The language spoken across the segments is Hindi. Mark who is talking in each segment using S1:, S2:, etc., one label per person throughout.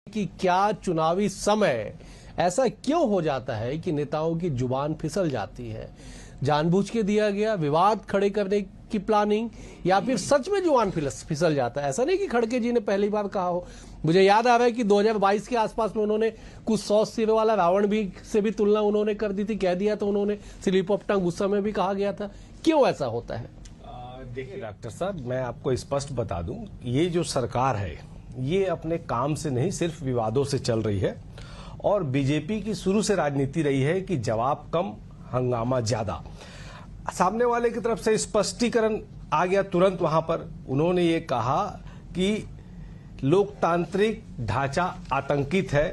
S1: कि क्या चुनावी समय ऐसा क्यों हो जाता है कि नेताओं की जुबान फिसल जाती है। जानबूझ के दिया गया विवाद खड़े करने की प्लानिंग या फिर सच में जुबान फिसल जाता है। ऐसा नहीं कि खड़गे जी ने पहली बार कहा हो। मुझे याद आ रहा है कि 2022 के आसपास में उन्होंने कुछ 100 सिर वाला रावण भी से भी तुलना उन्होंने कर दी थी, कह दिया तो उन्होंने स्लिप ऑफ टंग उस समय भी कहा गया था। क्यों ऐसा होता है?
S2: देखिए डॉक्टर साहब, मैं आपको स्पष्ट बता दूं, ये जो सरकार है ये अपने काम से नहीं सिर्फ विवादों से चल रही है। और बीजेपी की शुरू से राजनीति रही है कि जवाब कम हंगामा ज्यादा। सामने वाले की तरफ से स्पष्टीकरण आ गया तुरंत वहां पर। उन्होंने ये कहा कि लोकतांत्रिक ढांचा आतंकित है,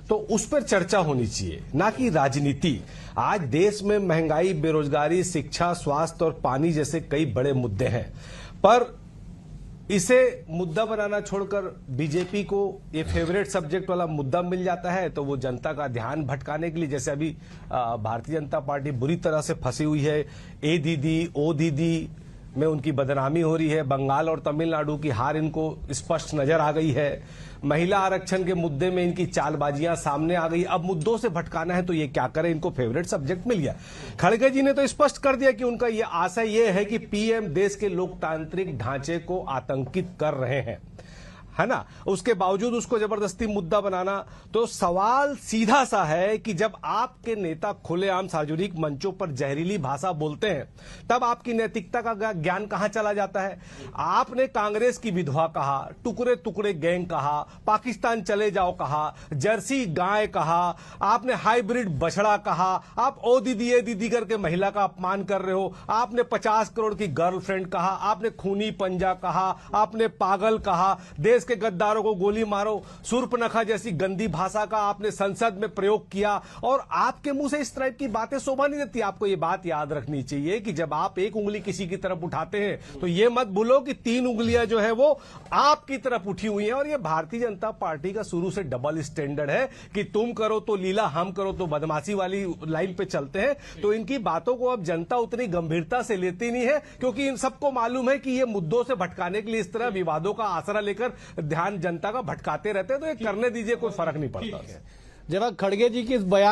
S2: तो उस पर चर्चा होनी चाहिए, ना कि राजनीति। आज देश में महंगाई, बेरोजगारी, शिक्षा, स्वास्थ्य और पानी जैसे कई बड़े मुद्दे हैं, पर इसे मुद्दा बनाना छोड़कर बीजेपी को ये फेवरेट सब्जेक्ट वाला मुद्दा मिल जाता है, तो वो जनता का ध्यान भटकाने के लिए, जैसे अभी भारतीय जनता पार्टी बुरी तरह से फंसी हुई है। ए दीदी ओ दीदी में उनकी बदनामी हो रही है। बंगाल और तमिलनाडु की हार इनको स्पष्ट नजर आ गई है। महिला आरक्षण के मुद्दे में इनकी चालबाजियां सामने आ गई। अब मुद्दों से भटकाना है तो ये क्या करें, इनको फेवरेट सब्जेक्ट मिल गया। खड़गे जी ने तो स्पष्ट कर दिया कि उनका ये आशय ये है कि पीएम देश के लोकतांत्रिक ढांचे को आतंकित कर रहे हैं, है ना। उसके बावजूद उसको जबरदस्ती मुद्दा बनाना, तो सवाल सीधा सा है कि जब आपके नेता खुलेआम सार्वजनिक मंचों पर जहरीली भाषा बोलते हैं, तब आपकी नैतिकता का ज्ञान कहां चला जाता है। आपने कांग्रेस की विधवा कहा, टुकड़े टुकड़े गैंग कहा, पाकिस्तान चले जाओ कहा, जर्सी गाय कहा, आपने हाइब्रिड बछड़ा कहा, आप ओ दीदी ए दीदी करके महिला का अपमान कर रहे हो, आपने 50 करोड़ की गर्लफ्रेंड कहा, आपने खूनी पंजा कहा, आपने पागल कहा, देश के गद्दारों को गोली मारो, सूर्पनखा जैसी गंदी भाषा का आपने संसद में प्रयोग किया। और आपके मुंह से इस तरह की बातें शोभा नहीं देती। आपको ये बात याद रखनी चाहिए कि जब आप एक उंगली किसी की तरफ उठाते हैं तो ये मत भूलो कि 3 उंगलियां जो है वो आपकी तरफ उठी हुई हैं। और ये भारतीय जनता पार्टी का शुरू से डबल स्टैंडर्ड है कि तुम करो तो लीला, हम करो तो बदमाशी वाली लाइन पे चलते हैं। तो इनकी बातों को अब जनता उतनी गंभीरता से लेती नहीं है, क्योंकि इन सबको मालूम है कि ये मुद्दों से भटकाने के लिए इस तरह विवादों का आसरा लेकर ध्यान जनता का भटकाते रहते हैं। तो ये करने दीजिए, कोई फर्क नहीं पड़ता।
S1: जरा खड़गे जी के इस बयान